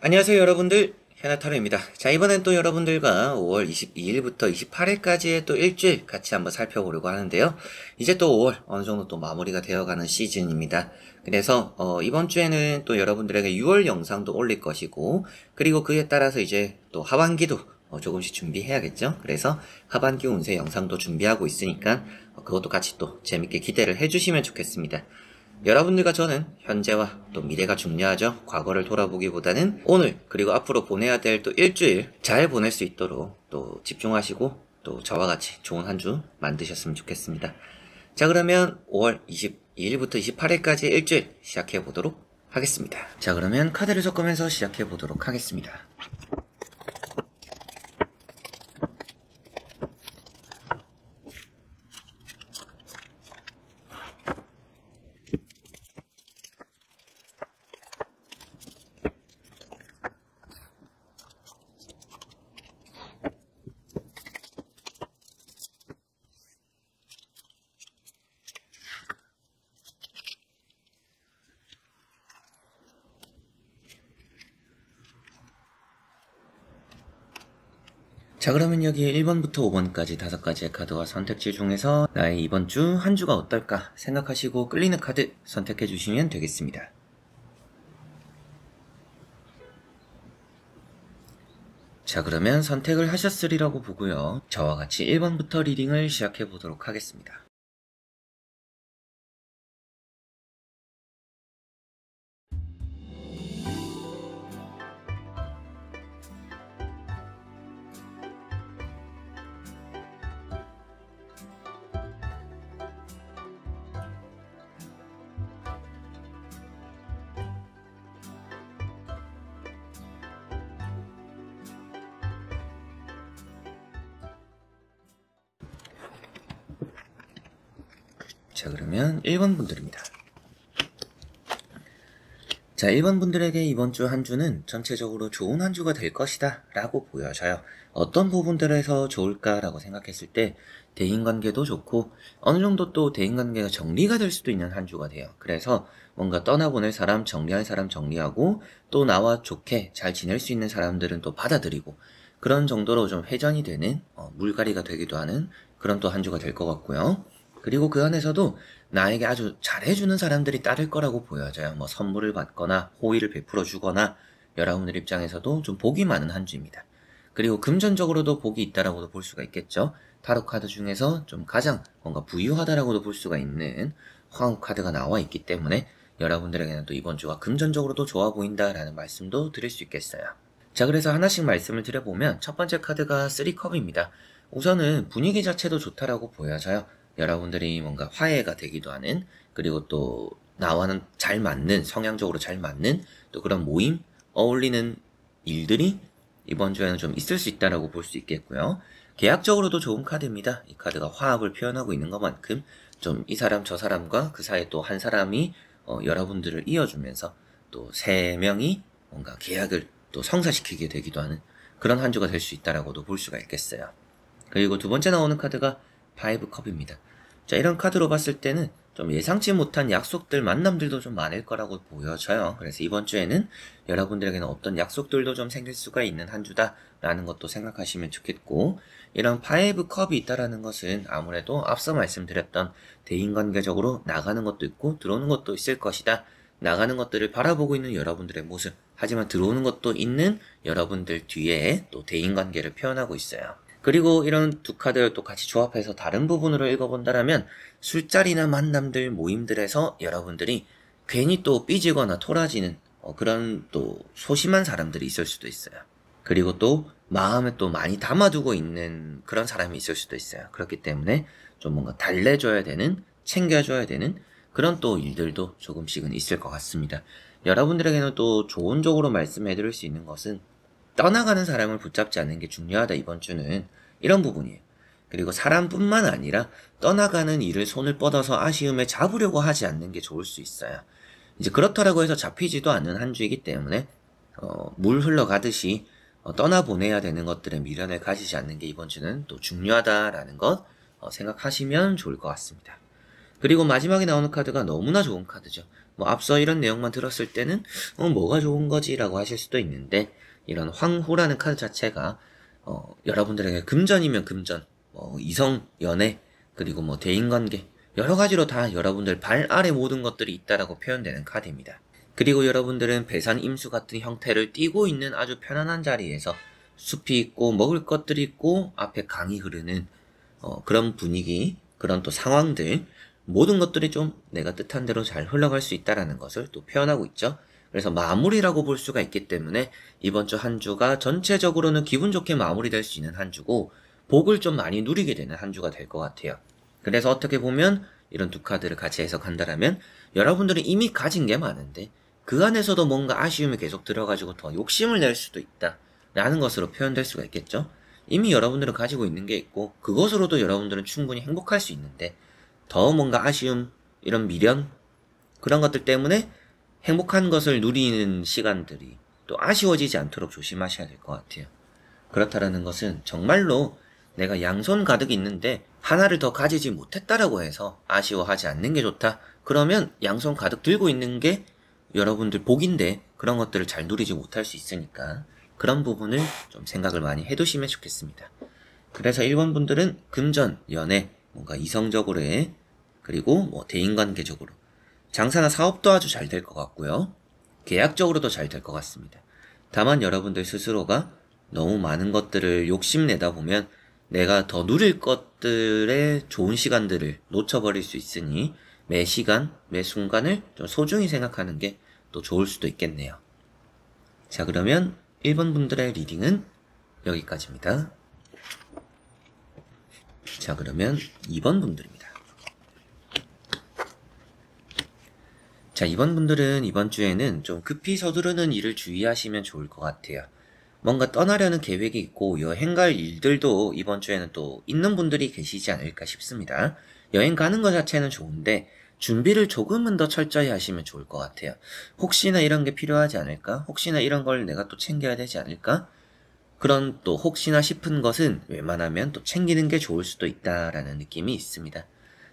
안녕하세요 여러분들, 현아타로입니다. 자, 이번엔 또 여러분들과 5월 22일부터 28일까지의 또 일주일 같이 한번 살펴보려고 하는데요. 이제 또 5월 어느정도 또 마무리가 되어가는 시즌입니다. 그래서 이번 주에는 또 여러분들에게 6월 영상도 올릴 것이고, 그리고 그에 따라서 이제 또 하반기도 조금씩 준비해야겠죠. 그래서 하반기 운세 영상도 준비하고 있으니까 그것도 같이 또 재밌게 기대를 해주시면 좋겠습니다. 여러분들과 저는 현재와 또 미래가 중요하죠. 과거를 돌아보기보다는 오늘 그리고 앞으로 보내야 될 또 일주일 잘 보낼 수 있도록 또 집중하시고 또 저와 같이 좋은 한 주 만드셨으면 좋겠습니다. 자, 그러면 5월 22일부터 28일까지 일주일 시작해 보도록 하겠습니다. 자, 그러면 카드를 섞으면서 시작해 보도록 하겠습니다. 자, 그러면 여기 1번부터 5번까지 5가지의 카드와 선택지 중에서 나의 이번 주 한 주가 어떨까 생각하시고 끌리는 카드 선택해 주시면 되겠습니다. 자, 그러면 선택을 하셨으리라고 보고요. 저와 같이 1번부터 리딩을 시작해 보도록 하겠습니다. 자, 그러면 1번 분들입니다. 자, 1번 분들에게 이번 주 한 주는 전체적으로 좋은 한 주가 될 것이다 라고 보여져요. 어떤 부분들에서 좋을까 라고 생각했을 때 대인관계도 좋고 어느 정도 또 대인관계가 정리가 될 수도 있는 한 주가 돼요. 그래서 뭔가 떠나보낼 사람, 정리할 사람 정리하고 또 나와 좋게 잘 지낼 수 있는 사람들은 또 받아들이고 그런 정도로 좀 회전이 되는 물갈이가 되기도 하는 그런 또 한 주가 될 것 같고요. 그리고 그 안에서도 나에게 아주 잘해주는 사람들이 따를 거라고 보여져요. 뭐 선물을 받거나 호의를 베풀어 주거나 여러분들 입장에서도 좀 복이 많은 한 주입니다. 그리고 금전적으로도 복이 있다라고도 볼 수가 있겠죠. 타로 카드 중에서 좀 가장 뭔가 부유하다라고도 볼 수가 있는 황후 카드가 나와 있기 때문에 여러분들에게는 또 이번 주가 금전적으로도 좋아 보인다라는 말씀도 드릴 수 있겠어요. 자, 그래서 하나씩 말씀을 드려보면 첫 번째 카드가 3컵입니다. 우선은 분위기 자체도 좋다라고 보여져요. 여러분들이 뭔가 화해가 되기도 하는, 그리고 또 나와는 잘 맞는, 성향적으로 잘 맞는 또 그런 모임, 어울리는 일들이 이번 주에는 좀 있을 수 있다라고 볼 수 있겠고요. 계약적으로도 좋은 카드입니다. 이 카드가 화합을 표현하고 있는 것만큼 좀 이 사람 저 사람과 그 사이에 또 한 사람이 여러분들을 이어주면서 또 세 명이 뭔가 계약을 또 성사시키게 되기도 하는 그런 한 주가 될 수 있다라고도 볼 수가 있겠어요. 그리고 두 번째 나오는 카드가 5컵입니다. 자, 이런 카드로 봤을 때는 좀 예상치 못한 약속들, 만남들도 좀 많을 거라고 보여져요. 그래서 이번 주에는 여러분들에게는 어떤 약속들도 좀 생길 수가 있는 한 주다라는 것도 생각하시면 좋겠고, 이런 5컵이 있다라는 것은 아무래도 앞서 말씀드렸던 대인관계적으로 나가는 것도 있고 들어오는 것도 있을 것이다. 나가는 것들을 바라보고 있는 여러분들의 모습, 하지만 들어오는 것도 있는 여러분들 뒤에 또 대인관계를 표현하고 있어요. 그리고 이런 두 카드를 또 같이 조합해서 다른 부분으로 읽어본다라면 술자리나 만남들, 모임들에서 여러분들이 괜히 또 삐지거나 토라지는 그런 또 소심한 사람들이 있을 수도 있어요. 그리고 또 마음에 또 많이 담아두고 있는 그런 사람이 있을 수도 있어요. 그렇기 때문에 좀 뭔가 달래줘야 되는, 챙겨줘야 되는 그런 또 일들도 조금씩은 있을 것 같습니다. 여러분들에게는 또 좋은 쪽으로 말씀해드릴 수 있는 것은 떠나가는 사람을 붙잡지 않는 게 중요하다 이번 주는 이런 부분이에요. 그리고 사람뿐만 아니라 떠나가는 일을 손을 뻗어서 아쉬움에 잡으려고 하지 않는 게 좋을 수 있어요. 이제 그렇다라고 해서 잡히지도 않는 한 주이기 때문에 물 흘러가듯이 떠나보내야 되는 것들에 미련을 가지지 않는 게 이번 주는 또 중요하다라는 것 생각하시면 좋을 것 같습니다. 그리고 마지막에 나오는 카드가 너무나 좋은 카드죠. 뭐 앞서 이런 내용만 들었을 때는 뭐가 좋은 거지 라고 하실 수도 있는데, 이런 황후라는 카드 자체가 여러분들에게 금전이면 금전, 이성, 연애, 그리고 뭐 대인관계, 여러 가지로 다 여러분들 발 아래 모든 것들이 있다라고 표현되는 카드입니다. 그리고 여러분들은 배산 임수 같은 형태를 띠고 있는 아주 편안한 자리에서 숲이 있고 먹을 것들이 있고 앞에 강이 흐르는 그런 분위기, 그런 또 상황들, 모든 것들이 좀 내가 뜻한 대로 잘 흘러갈 수 있다라는 것을 또 표현하고 있죠. 그래서 마무리라고 볼 수가 있기 때문에 이번 주 한 주가 전체적으로는 기분 좋게 마무리될 수 있는 한 주고, 복을 좀 많이 누리게 되는 한 주가 될 것 같아요. 그래서 어떻게 보면 이런 두 카드를 같이 해석한다라면, 여러분들은 이미 가진 게 많은데 그 안에서도 뭔가 아쉬움이 계속 들어가지고 더 욕심을 낼 수도 있다 라는 것으로 표현될 수가 있겠죠. 이미 여러분들은 가지고 있는 게 있고 그것으로도 여러분들은 충분히 행복할 수 있는데, 더 뭔가 아쉬움, 이런 미련, 그런 것들 때문에 행복한 것을 누리는 시간들이 또 아쉬워지지 않도록 조심하셔야 될 것 같아요. 그렇다라는 것은 정말로 내가 양손 가득 있는데 하나를 더 가지지 못했다라고 해서 아쉬워하지 않는 게 좋다. 그러면 양손 가득 들고 있는 게 여러분들 복인데 그런 것들을 잘 누리지 못할 수 있으니까 그런 부분을 좀 생각을 많이 해두시면 좋겠습니다. 그래서 1번 분들은 금전, 연애, 뭔가 이성적으로의, 그리고 뭐 대인관계적으로, 장사나 사업도 아주 잘 될 것 같고요. 계약적으로도 잘 될 것 같습니다. 다만 여러분들 스스로가 너무 많은 것들을 욕심내다 보면 내가 더 누릴 것들의 좋은 시간들을 놓쳐버릴 수 있으니 매 시간, 매 순간을 좀 소중히 생각하는 게 또 좋을 수도 있겠네요. 자, 그러면 1번 분들의 리딩은 여기까지입니다. 자, 그러면 2번 분들입니다. 자, 2번 분들은 이번 주에는 좀 급히 서두르는 일을 주의하시면 좋을 것 같아요. 뭔가 떠나려는 계획이 있고 여행 갈 일들도 이번 주에는 또 있는 분들이 계시지 않을까 싶습니다. 여행 가는 것 자체는 좋은데 준비를 조금은 더 철저히 하시면 좋을 것 같아요. 혹시나 이런 게 필요하지 않을까? 혹시나 이런 걸 내가 또 챙겨야 되지 않을까? 그런 또 혹시나 싶은 것은 웬만하면 또 챙기는 게 좋을 수도 있다라는 느낌이 있습니다.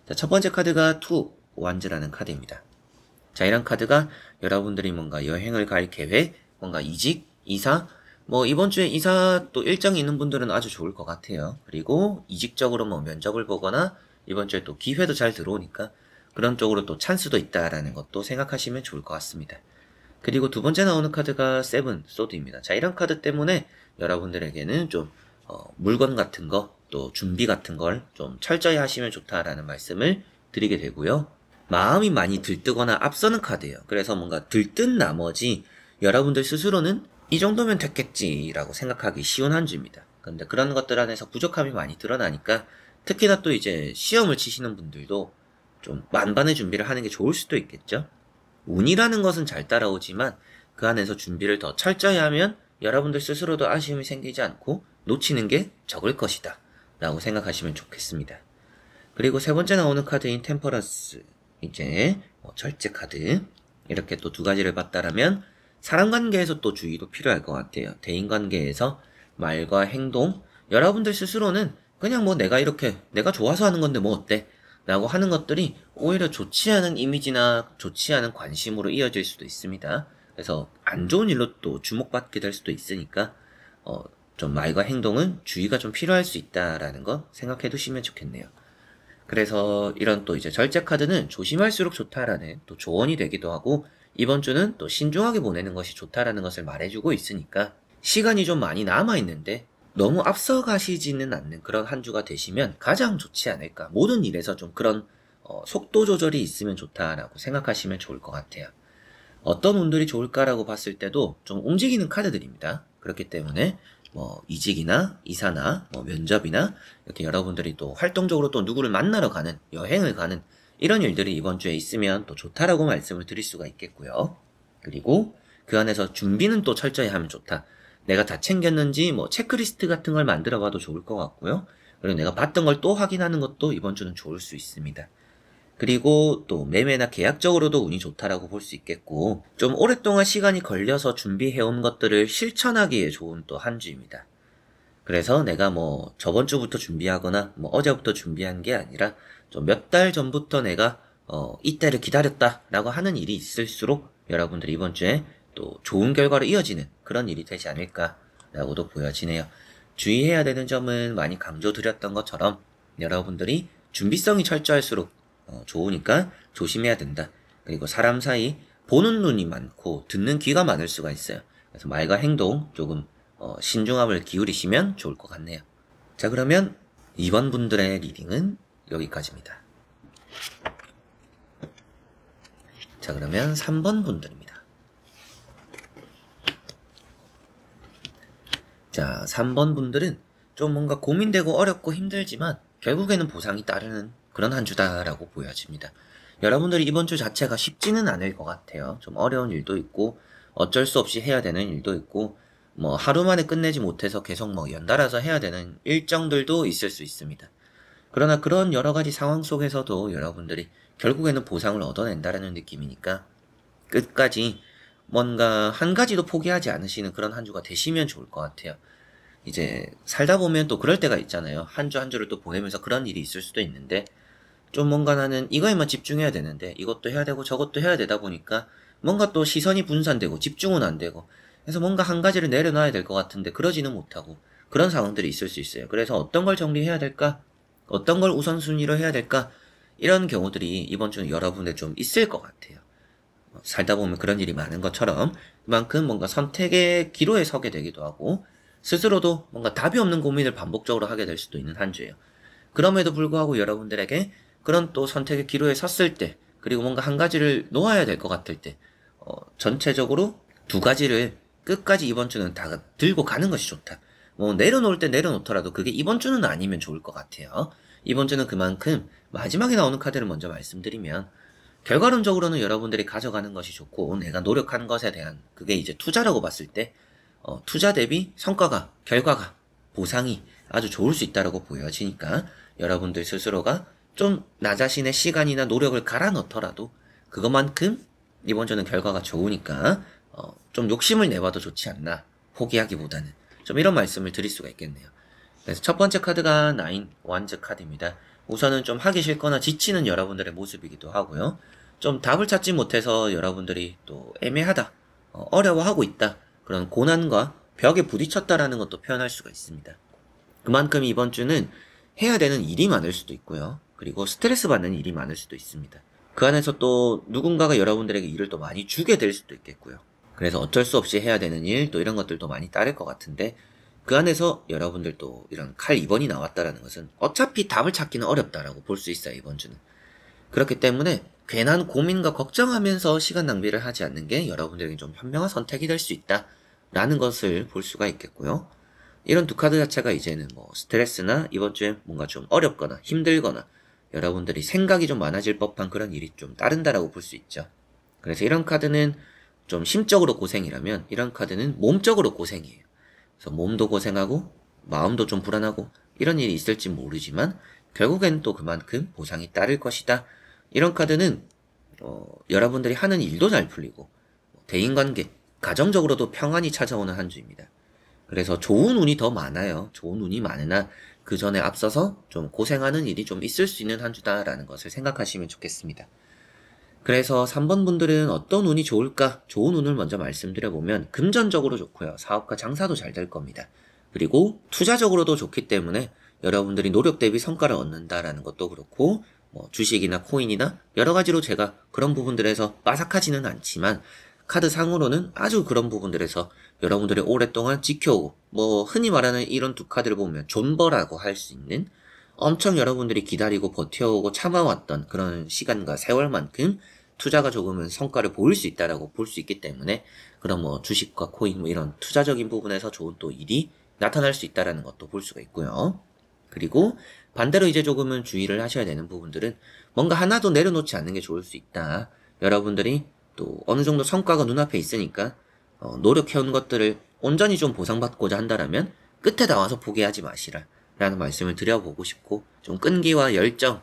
자, 첫 번째 카드가 투 완즈라는 카드입니다. 자, 이런 카드가 여러분들이 뭔가 여행을 갈 계획, 뭔가 이직, 이사, 뭐 이번 주에 이사 또 일정이 있는 분들은 아주 좋을 것 같아요. 그리고 이직적으로 뭐 면접을 보거나 이번 주에 또 기회도 잘 들어오니까 그런 쪽으로 또 찬스도 있다라는 것도 생각하시면 좋을 것 같습니다. 그리고 두 번째 나오는 카드가 세븐 소드입니다. 자, 이런 카드 때문에 여러분들에게는 좀 물건 같은 거, 또 준비 같은 걸 좀 철저히 하시면 좋다라는 말씀을 드리게 되고요. 마음이 많이 들뜨거나 앞서는 카드예요. 그래서 뭔가 들뜬 나머지 여러분들 스스로는 이 정도면 됐겠지라고 생각하기 쉬운 한 주입니다. 근데 그런 것들 안에서 부족함이 많이 드러나니까 특히나 또 이제 시험을 치시는 분들도 좀 만반의 준비를 하는 게 좋을 수도 있겠죠. 운이라는 것은 잘 따라오지만 그 안에서 준비를 더 철저히 하면 여러분들 스스로도 아쉬움이 생기지 않고 놓치는 게 적을 것이다 라고 생각하시면 좋겠습니다. 그리고 세 번째 나오는 카드인 템퍼런스, 이제 절제 카드, 이렇게 또 두 가지를 봤다라면 사람관계에서 또 주의도 필요할 것 같아요. 대인관계에서 말과 행동, 여러분들 스스로는 그냥 뭐 내가 좋아서 하는 건데 뭐 어때? 라고 하는 것들이 오히려 좋지 않은 이미지나 좋지 않은 관심으로 이어질 수도 있습니다. 그래서 안 좋은 일로 또 주목받게 될 수도 있으니까 좀 말과 행동은 주의가 좀 필요할 수 있다라는 거 생각해 두시면 좋겠네요. 그래서 이런 또 이제 절제 카드는 조심할수록 좋다라는 또 조언이 되기도 하고, 이번 주는 또 신중하게 보내는 것이 좋다라는 것을 말해주고 있으니까 시간이 좀 많이 남아있는데 너무 앞서가시지는 않는 그런 한 주가 되시면 가장 좋지 않을까. 모든 일에서 좀 그런 속도 조절이 있으면 좋다라고 생각하시면 좋을 것 같아요. 어떤 운들이 좋을까라고 봤을 때도 좀 움직이는 카드들입니다. 그렇기 때문에 뭐 이직이나 이사나 뭐 면접이나 이렇게 여러분들이 또 활동적으로 또 누구를 만나러 가는, 여행을 가는 이런 일들이 이번 주에 있으면 또 좋다라고 말씀을 드릴 수가 있겠고요. 그리고 그 안에서 준비는 또 철저히 하면 좋다. 내가 다 챙겼는지 뭐 체크리스트 같은 걸 만들어 봐도 좋을 것 같고요. 그리고 내가 봤던 걸 또 확인하는 것도 이번 주는 좋을 수 있습니다. 그리고 또 매매나 계약적으로도 운이 좋다라고 볼 수 있겠고, 좀 오랫동안 시간이 걸려서 준비해온 것들을 실천하기에 좋은 또 한 주입니다. 그래서 내가 뭐 저번 주부터 준비하거나 뭐 어제부터 준비한 게 아니라 좀 몇 달 전부터 내가 이때를 기다렸다라고 하는 일이 있을수록 여러분들이 이번 주에 또 좋은 결과로 이어지는 그런 일이 되지 않을까라고도 보여지네요. 주의해야 되는 점은 많이 강조드렸던 것처럼 여러분들이 준비성이 철저할수록 좋으니까 조심해야 된다. 그리고 사람 사이 보는 눈이 많고 듣는 귀가 많을 수가 있어요. 그래서 말과 행동 조금 신중함을 기울이시면 좋을 것 같네요. 자, 그러면 이번 분들의 리딩은 여기까지입니다. 자, 그러면 3번 분들입니다. 자, 3번 분들은 좀 뭔가 고민되고 어렵고 힘들지만 결국에는 보상이 따르는 그런 한 주다라고 보여집니다. 여러분들이 이번 주 자체가 쉽지는 않을 것 같아요. 좀 어려운 일도 있고 어쩔 수 없이 해야 되는 일도 있고 뭐 하루 만에 끝내지 못해서 계속 뭐 연달아서 해야 되는 일정들도 있을 수 있습니다. 그러나 그런 여러 가지 상황 속에서도 여러분들이 결국에는 보상을 얻어낸다라는 느낌이니까 끝까지 뭔가 한 가지도 포기하지 않으시는 그런 한 주가 되시면 좋을 것 같아요. 이제 살다 보면 또 그럴 때가 있잖아요. 한 주 한 주를 또 보내면서 그런 일이 있을 수도 있는데 좀 뭔가 나는 이거에만 집중해야 되는데 이것도 해야 되고 저것도 해야 되다 보니까 뭔가 또 시선이 분산되고 집중은 안 되고 그래서 뭔가 한 가지를 내려놔야 될 것 같은데 그러지는 못하고 그런 상황들이 있을 수 있어요. 그래서 어떤 걸 정리해야 될까? 어떤 걸 우선순위로 해야 될까? 이런 경우들이 이번 주는 여러분에 좀 있을 것 같아요. 살다 보면 그런 일이 많은 것처럼 그만큼 뭔가 선택의 기로에 서게 되기도 하고 스스로도 뭔가 답이 없는 고민을 반복적으로 하게 될 수도 있는 한 주예요. 그럼에도 불구하고 여러분들에게 그런 또 선택의 기로에 섰을 때 그리고 뭔가 한 가지를 놓아야 될 것 같을 때 전체적으로 두 가지를 끝까지 이번 주는 다 들고 가는 것이 좋다. 뭐 내려놓을 때 내려놓더라도 그게 이번 주는 아니면 좋을 것 같아요. 이번 주는 그만큼 마지막에 나오는 카드를 먼저 말씀드리면 결과론적으로는 여러분들이 가져가는 것이 좋고 내가 노력하는 것에 대한 그게 이제 투자라고 봤을 때 투자 대비 성과가 결과가 보상이 아주 좋을 수 있다고 보여지니까 여러분들 스스로가 좀 나 자신의 시간이나 노력을 갈아 넣더라도 그것만큼 이번 주는 결과가 좋으니까 좀 욕심을 내봐도 좋지 않나 포기하기보다는 좀 이런 말씀을 드릴 수가 있겠네요. 그래서 첫 번째 카드가 9 원즈 카드입니다. 우선은 좀 하기 싫거나 지치는 여러분들의 모습이기도 하고요. 좀 답을 찾지 못해서 여러분들이 또 애매하다, 어려워하고 있다, 그런 고난과 벽에 부딪혔다라는 것도 표현할 수가 있습니다. 그만큼 이번 주는 해야 되는 일이 많을 수도 있고요. 그리고 스트레스 받는 일이 많을 수도 있습니다. 그 안에서 또 누군가가 여러분들에게 일을 또 많이 주게 될 수도 있겠고요. 그래서 어쩔 수 없이 해야 되는 일, 또 이런 것들도 많이 따를 것 같은데 그 안에서 여러분들도 이런 칼 2번이 나왔다라는 것은 어차피 답을 찾기는 어렵다라고 볼 수 있어요, 이번 주는. 그렇기 때문에 괜한 고민과 걱정하면서 시간 낭비를 하지 않는 게 여러분들에게 좀 현명한 선택이 될 수 있다라는 것을 볼 수가 있겠고요. 이런 두 카드 자체가 이제는 뭐 스트레스나 이번 주에 뭔가 좀 어렵거나 힘들거나 여러분들이 생각이 좀 많아질 법한 그런 일이 좀 따른다라고 볼 수 있죠. 그래서 이런 카드는 좀 심적으로 고생이라면 이런 카드는 몸적으로 고생이에요. 그래서 몸도 고생하고 마음도 좀 불안하고 이런 일이 있을지 모르지만 결국엔 또 그만큼 보상이 따를 것이다. 이런 카드는 여러분들이 하는 일도 잘 풀리고 대인관계, 가정적으로도 평안이 찾아오는 한 주입니다. 그래서 좋은 운이 더 많아요. 좋은 운이 많으나 그 전에 앞서서 좀 고생하는 일이 좀 있을 수 있는 한 주다라는 것을 생각하시면 좋겠습니다. 그래서 3번 분들은 어떤 운이 좋을까? 좋은 운을 먼저 말씀드려보면 금전적으로 좋고요. 사업과 장사도 잘 될 겁니다. 그리고 투자적으로도 좋기 때문에 여러분들이 노력 대비 성과를 얻는다라는 것도 그렇고 뭐 주식이나 코인이나 여러 가지로 제가 그런 부분들에서 빠삭하지는 않지만 카드 상으로는 아주 그런 부분들에서 여러분들이 오랫동안 지켜오고 뭐 흔히 말하는 이런 두 카드를 보면 존버라고 할 수 있는 엄청 여러분들이 기다리고 버텨오고 참아왔던 그런 시간과 세월만큼 투자가 조금은 성과를 보일 수 있다라고 볼 수 있기 때문에 그런 뭐 주식과 코인 뭐 이런 투자적인 부분에서 좋은 또 일이 나타날 수 있다라는 것도 볼 수가 있고요. 그리고 반대로 이제 조금은 주의를 하셔야 되는 부분들은 뭔가 하나도 내려놓지 않는 게 좋을 수 있다. 여러분들이 또 어느 정도 성과가 눈앞에 있으니까 노력해온 것들을 온전히 좀 보상받고자 한다라면 끝에 나와서 포기하지 마시라 라는 말씀을 드려보고 싶고 좀 끈기와 열정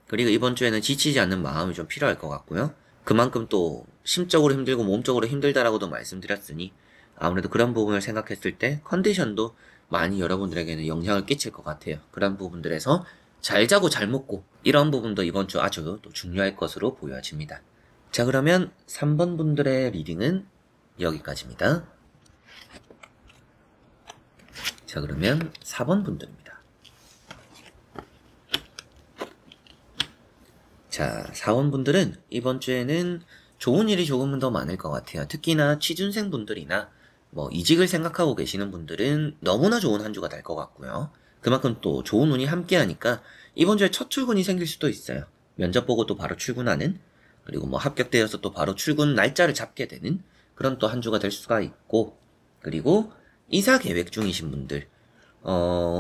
그리고 이번 주에는 지치지 않는 마음이 좀 필요할 것 같고요. 그만큼 또 심적으로 힘들고 몸적으로 힘들다라고도 말씀드렸으니 아무래도 그런 부분을 생각했을 때 컨디션도 많이 여러분들에게는 영향을 끼칠 것 같아요. 그런 부분들에서 잘 자고 잘 먹고 이런 부분도 이번 주 아주 또 중요할 것으로 보여집니다. 자, 그러면 3번 분들의 리딩은 여기까지입니다. 자, 그러면 4번 분들입니다. 자, 4번 분들은 이번 주에는 좋은 일이 조금은 더 많을 것 같아요. 특히나 취준생 분들이나 이직을 생각하고 계시는 분들은 너무나 좋은 한 주가 될 것 같고요. 그만큼 또 좋은 운이 함께 하니까 이번 주에 첫 출근이 생길 수도 있어요. 면접 보고 또 바로 출근하는, 그리고 합격되어서 또 바로 출근 날짜를 잡게 되는 그런 또 한 주가 될 수가 있고, 그리고 이사 계획 중이신 분들,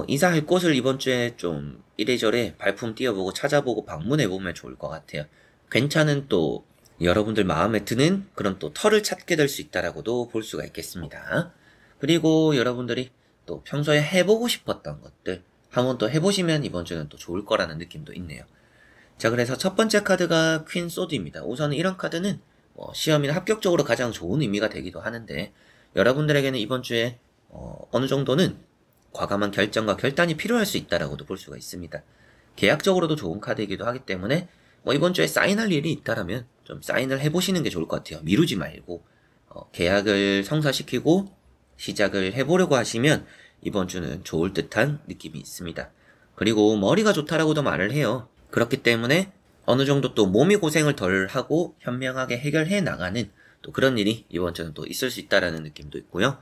이사할 곳을 이번 주에 좀 이래저래 발품 띄워보고 찾아보고 방문해보면 좋을 것 같아요. 괜찮은 또 여러분들 마음에 드는 그런 또 터를 찾게 될 수 있다라고도 볼 수가 있겠습니다. 그리고 여러분들이 또 평소에 해보고 싶었던 것들 한번 또 해보시면 이번 주는 또 좋을 거라는 느낌도 있네요. 자, 그래서 첫 번째 카드가 퀸 소드입니다. 우선 이런 카드는 시험이나 합격적으로 가장 좋은 의미가 되기도 하는데, 여러분들에게는 이번 주에 어느 정도는 과감한 결정과 결단이 필요할 수 있다라고도 볼 수가 있습니다. 계약적으로도 좋은 카드이기도 하기 때문에 이번 주에 사인할 일이 있다라면 좀 사인을 해보시는 게 좋을 것 같아요. 미루지 말고 계약을 성사시키고 시작을 해보려고 하시면 이번 주는 좋을 듯한 느낌이 있습니다. 그리고 머리가 좋다라고도 말을 해요. 그렇기 때문에 어느 정도 또 몸이 고생을 덜 하고 현명하게 해결해 나가는 또 그런 일이 이번 주는 또 있을 수 있다라는 느낌도 있고요.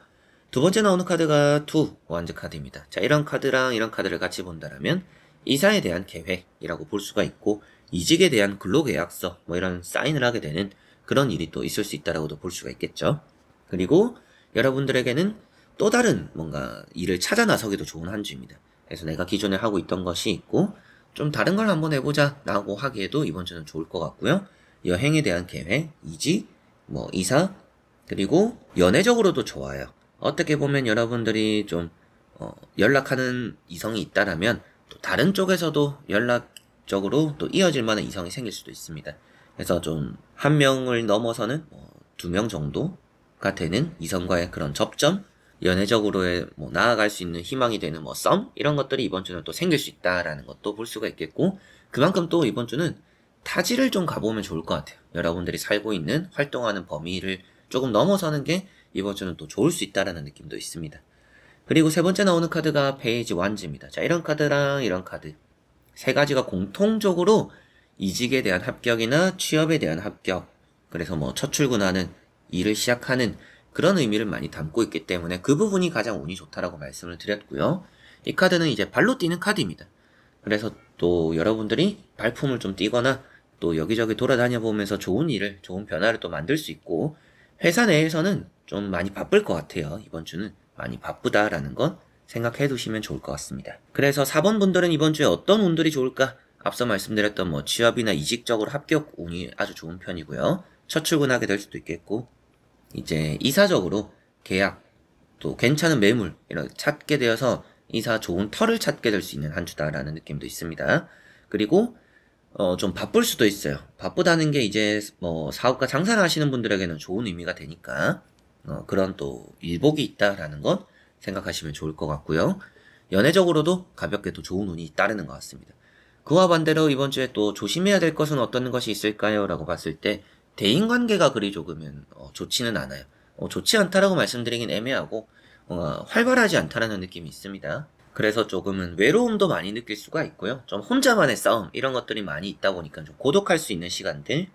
두 번째 나오는 카드가 투 원즈 카드입니다. 자, 이런 카드랑 이런 카드를 같이 본다라면 이사에 대한 계획이라고 볼 수가 있고, 이직에 대한 근로계약서 이런 사인을 하게 되는 그런 일이 또 있을 수 있다라고도 볼 수가 있겠죠. 그리고 여러분들에게는 또 다른 뭔가 일을 찾아 나서기도 좋은 한 주입니다. 그래서 내가 기존에 하고 있던 것이 있고 좀 다른 걸 한번 해보자 라고 하기에도 이번 주는 좋을 것 같고요. 여행에 대한 계획, 이직, 이사, 그리고 연애적으로도 좋아요. 어떻게 보면 여러분들이 좀 연락하는 이성이 있다라면 또 다른 쪽에서도 연락적으로 또 이어질 만한 이성이 생길 수도 있습니다. 그래서 좀 한 명을 넘어서는 2명 정도가 되는 이성과의 그런 접점, 연애적으로의 나아갈 수 있는 희망이 되는 썸 이런 것들이 이번 주는 또 생길 수 있다라는 것도 볼 수가 있겠고, 그만큼 또 이번 주는 타지를 좀 가보면 좋을 것 같아요. 여러분들이 살고 있는 활동하는 범위를 조금 넘어서는 게 이번 주는 또 좋을 수 있다라는 느낌도 있습니다. 그리고 세 번째 나오는 카드가 페이지 완즈입니다. 자, 이런 카드랑 이런 카드 세 가지가 공통적으로 이직에 대한 합격이나 취업에 대한 합격, 그래서 첫 출근하는 일을 시작하는 그런 의미를 많이 담고 있기 때문에 그 부분이 가장 운이 좋다라고 말씀을 드렸고요. 이 카드는 이제 발로 뛰는 카드입니다. 그래서 또 여러분들이 발품을 좀 띄거나 또 여기저기 돌아다녀 보면서 좋은 일을, 좋은 변화를 또 만들 수 있고, 회사 내에서는 좀 많이 바쁠 것 같아요. 이번 주는 많이 바쁘다라는 건 생각해 두시면 좋을 것 같습니다. 그래서 4번 분들은 이번 주에 어떤 운들이 좋을까? 앞서 말씀드렸던 취업이나 이직적으로 합격 운이 아주 좋은 편이고요. 첫 출근하게 될 수도 있겠고, 이제 이사적으로 계약, 또 괜찮은 매물 이런 찾게 되어서 이사 좋은 터를 찾게 될 수 있는 한 주다라는 느낌도 있습니다. 그리고 좀 바쁠 수도 있어요. 바쁘다는 게 이제 사업과 장사를 하시는 분들에게는 좋은 의미가 되니까 그런 또 일복이 있다라는 건 생각하시면 좋을 것 같고요. 연애적으로도 가볍게 또 좋은 운이 따르는 것 같습니다. 그와 반대로 이번 주에 또 조심해야 될 것은 어떤 것이 있을까요? 라고 봤을 때 대인관계가 그리 조금은 좋지는 않아요. 좋지 않다라고 말씀드리긴 애매하고 활발하지 않다라는 느낌이 있습니다. 그래서 조금은 외로움도 많이 느낄 수가 있고요. 좀 혼자만의 싸움 이런 것들이 많이 있다 보니까 좀 고독할 수 있는 시간들,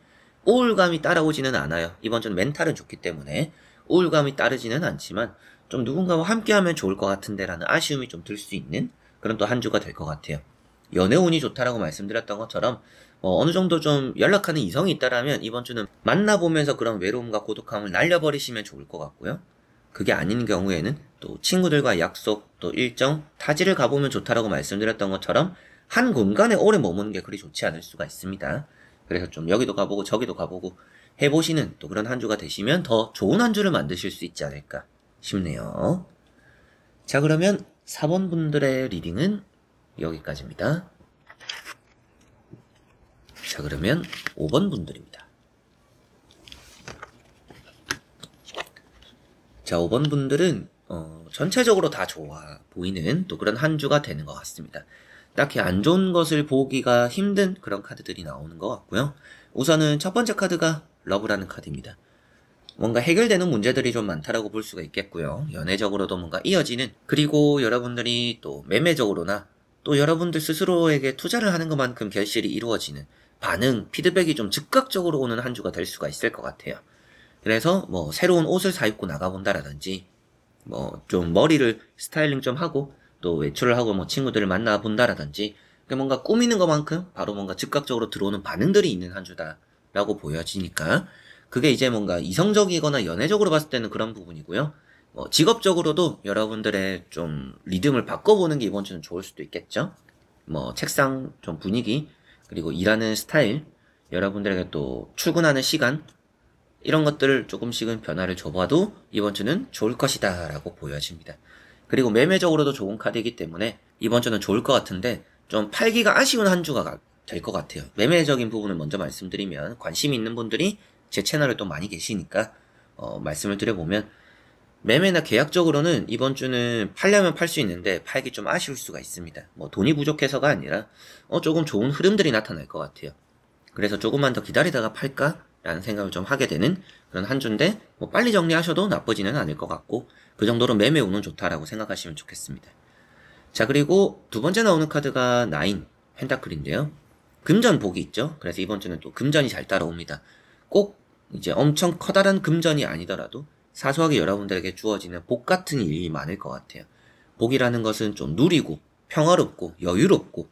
우울감이 따라오지는 않아요. 이번 주는 멘탈은 좋기 때문에 우울감이 따르지는 않지만 좀 누군가와 함께하면 좋을 것 같은데 라는 아쉬움이 좀 들 수 있는 그런 또 한 주가 될 것 같아요. 연애 운이 좋다라고 말씀드렸던 것처럼 어느 정도 좀 연락하는 이성이 있다라면 이번 주는 만나보면서 그런 외로움과 고독함을 날려버리시면 좋을 것 같고요. 그게 아닌 경우에는 또 친구들과 약속, 또 일정, 타지를 가보면 좋다라고 말씀드렸던 것처럼 한 공간에 오래 머무는 게 그리 좋지 않을 수가 있습니다. 그래서 좀 여기도 가보고 저기도 가보고 해보시는 또 그런 한 주가 되시면 더 좋은 한 주를 만드실 수 있지 않을까 싶네요. 자, 그러면 4번 분들의 리딩은 여기까지입니다. 자, 그러면 5번 분들입니다. 자, 5번 분들은 전체적으로 다 좋아 보이는 또 그런 한 주가 되는 것 같습니다. 딱히 안 좋은 것을 보기가 힘든 그런 카드들이 나오는 것 같고요. 우선은 첫 번째 카드가 러브라는 카드입니다. 뭔가 해결되는 문제들이 좀 많다라고 볼 수가 있겠고요. 연애적으로도 뭔가 이어지는, 그리고 여러분들이 또 매매적으로나 또 여러분들 스스로에게 투자를 하는 것만큼 결실이 이루어지는 반응, 피드백이 좀 즉각적으로 오는 한 주가 될 수가 있을 것 같아요. 그래서 뭐 새로운 옷을 사입고 나가본다라든지 뭐 좀 머리를 스타일링 좀 하고 또 외출을 하고 뭐 친구들을 만나 본다라든지 뭔가 꾸미는 것만큼 바로 뭔가 즉각적으로 들어오는 반응들이 있는 한 주다라고 보여지니까, 그게 이제 뭔가 이성적이거나 연애적으로 봤을 때는 그런 부분이고요. 직업적으로도 여러분들의 좀 리듬을 바꿔보는 게 이번 주는 좋을 수도 있겠죠. 뭐 책상 좀 분위기, 그리고 일하는 스타일, 여러분들에게 또 출근하는 시간, 이런 것들을 조금씩은 변화를 줘봐도 이번 주는 좋을 것이다 라고 보여집니다. 그리고 매매적으로도 좋은 카드이기 때문에 이번 주는 좋을 것 같은데, 좀 팔기가 아쉬운 한 주가 될 것 같아요. 매매적인 부분을 먼저 말씀드리면, 관심 있는 분들이 제 채널에 또 많이 계시니까 말씀을 드려보면, 매매나 계약적으로는 이번 주는 팔려면 팔 수 있는데 팔기 좀 아쉬울 수가 있습니다. 뭐 돈이 부족해서가 아니라 조금 좋은 흐름들이 나타날 것 같아요. 그래서 조금만 더 기다리다가 팔까? 라는 생각을 좀 하게 되는 그런 한 주인데, 뭐 빨리 정리하셔도 나쁘지는 않을 것 같고, 그 정도로 매매 운은 좋다라고 생각하시면 좋겠습니다. 자, 그리고 두 번째 나오는 카드가 9 펜타클인데요. 금전 복이 있죠. 그래서 이번 주는 또 금전이 잘 따라옵니다. 꼭 이제 엄청 커다란 금전이 아니더라도 사소하게 여러분들에게 주어지는 복 같은 일이 많을 것 같아요. 복이라는 것은 좀 누리고 평화롭고 여유롭고,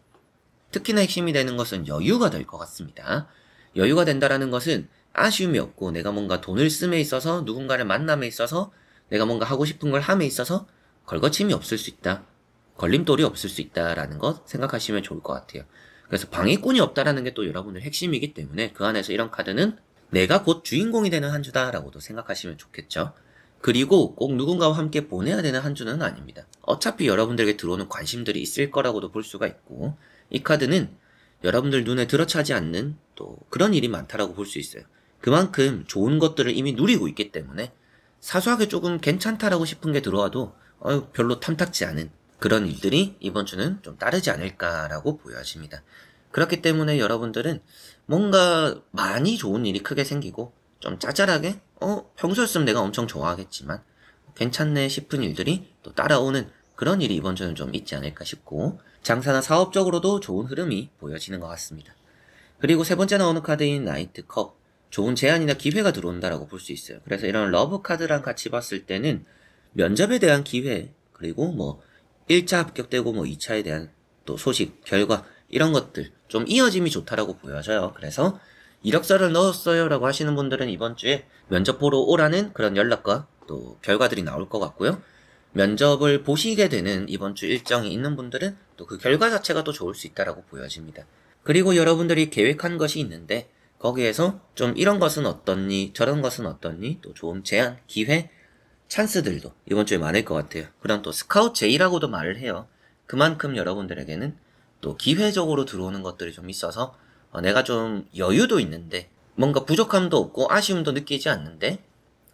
특히나 핵심이 되는 것은 여유가 될 것 같습니다. 여유가 된다라는 것은 아쉬움이 없고, 내가 뭔가 돈을 씀에 있어서, 누군가를 만남에 있어서, 내가 뭔가 하고 싶은 걸 함에 있어서 걸거침이 없을 수 있다, 걸림돌이 없을 수 있다라는 것 생각하시면 좋을 것 같아요. 그래서 방해꾼이 없다라는 게 또 여러분의 핵심이기 때문에, 그 안에서 이런 카드는 내가 곧 주인공이 되는 한 주다라고도 생각하시면 좋겠죠. 그리고 꼭 누군가와 함께 보내야 되는 한 주는 아닙니다. 어차피 여러분들에게 들어오는 관심들이 있을 거라고도 볼 수가 있고, 이 카드는 여러분들 눈에 들어차지 않는 또 그런 일이 많다라고 볼 수 있어요. 그만큼 좋은 것들을 이미 누리고 있기 때문에 사소하게 조금 괜찮다라고 싶은 게 들어와도 별로 탐탁지 않은 그런 일들이 이번 주는 좀 따르지 않을까라고 보여집니다. 그렇기 때문에 여러분들은 뭔가 많이 좋은 일이 크게 생기고, 좀 짜잘하게 평소였으면 내가 엄청 좋아하겠지만 괜찮네 싶은 일들이 또 따라오는 그런 일이 이번 주는 좀 있지 않을까 싶고, 장사나 사업적으로도 좋은 흐름이 보여지는 것 같습니다. 그리고 세 번째 나오는 카드인 나이트 컵, 좋은 제안이나 기회가 들어온다라고 볼 수 있어요. 그래서 이런 러브 카드랑 같이 봤을 때는 면접에 대한 기회, 그리고 뭐 1차 합격되고 뭐 2차에 대한 또 소식, 결과, 이런 것들 좀 이어짐이 좋다라고 보여져요. 그래서 이력서를 넣었어요 라고 하시는 분들은 이번 주에 면접 보러 오라는 그런 연락과 또 결과들이 나올 것 같고요. 면접을 보시게 되는 이번 주 일정이 있는 분들은 또 그 결과 자체가 또 좋을 수 있다라고 보여집니다. 그리고 여러분들이 계획한 것이 있는데, 거기에서 좀 이런 것은 어떻니, 저런 것은 어떻니, 또 좋은 제안, 기회, 찬스들도 이번 주에 많을 것 같아요. 그런 또 스카우트 제의라고도 말을 해요. 그만큼 여러분들에게는 또 기회적으로 들어오는 것들이 좀 있어서 내가 좀 여유도 있는데 뭔가 부족함도 없고 아쉬움도 느끼지 않는데,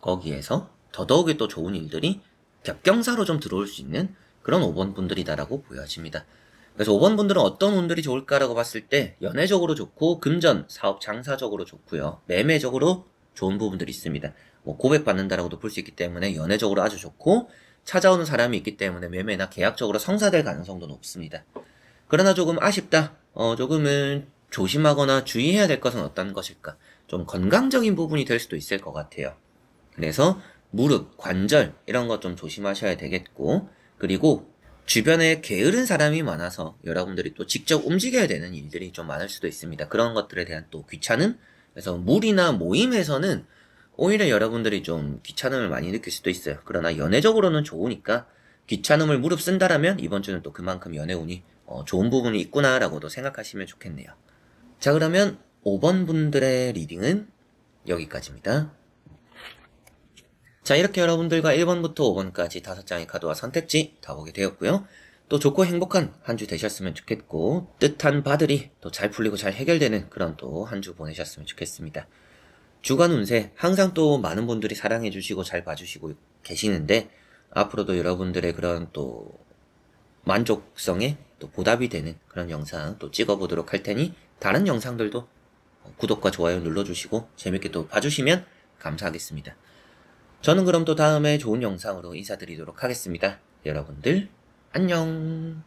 거기에서 더더욱이 또 좋은 일들이 겹경사로 좀 들어올 수 있는 그런 5번 분들이다라고 보여집니다. 그래서 5번 분들은 어떤 운들이 좋을까라고 봤을 때, 연애적으로 좋고 금전, 사업, 장사적으로 좋고요. 매매적으로 좋은 부분들이 있습니다. 뭐 고백받는다라고도 볼 수 있기 때문에 연애적으로 아주 좋고, 찾아오는 사람이 있기 때문에 매매나 계약적으로 성사될 가능성도 높습니다. 그러나 조금 아쉽다, 조금은 조심하거나 주의해야 될 것은 어떤 것일까? 좀 건강적인 부분이 될 수도 있을 것 같아요. 그래서 무릎, 관절 이런 것 좀 조심하셔야 되겠고, 그리고 주변에 게으른 사람이 많아서 여러분들이 또 직접 움직여야 되는 일들이 좀 많을 수도 있습니다. 그런 것들에 대한 또 귀찮음? 그래서 무리나 모임에서는 오히려 여러분들이 좀 귀찮음을 많이 느낄 수도 있어요. 그러나 연애적으로는 좋으니까 귀찮음을 무릅쓴다라면 이번 주는 또 그만큼 연애운이 좋은 부분이 있구나라고도 생각하시면 좋겠네요. 자, 그러면 5번 분들의 리딩은 여기까지입니다. 자, 이렇게 여러분들과 1번부터 5번까지 5장의 카드와 선택지 다 보게 되었고요. 또 좋고 행복한 한 주 되셨으면 좋겠고, 뜻한 바들이 또 잘 풀리고 잘 해결되는 그런 또 한 주 보내셨으면 좋겠습니다. 주간 운세 항상 또 많은 분들이 사랑해주시고 잘 봐주시고 계시는데, 앞으로도 여러분들의 그런 또 만족성에 또 보답이 되는 그런 영상 또 찍어보도록 할 테니 다른 영상들도 구독과 좋아요 눌러주시고 재밌게 또 봐주시면 감사하겠습니다. 저는 그럼 또 다음에 좋은 영상으로 인사드리도록 하겠습니다. 여러분들 안녕.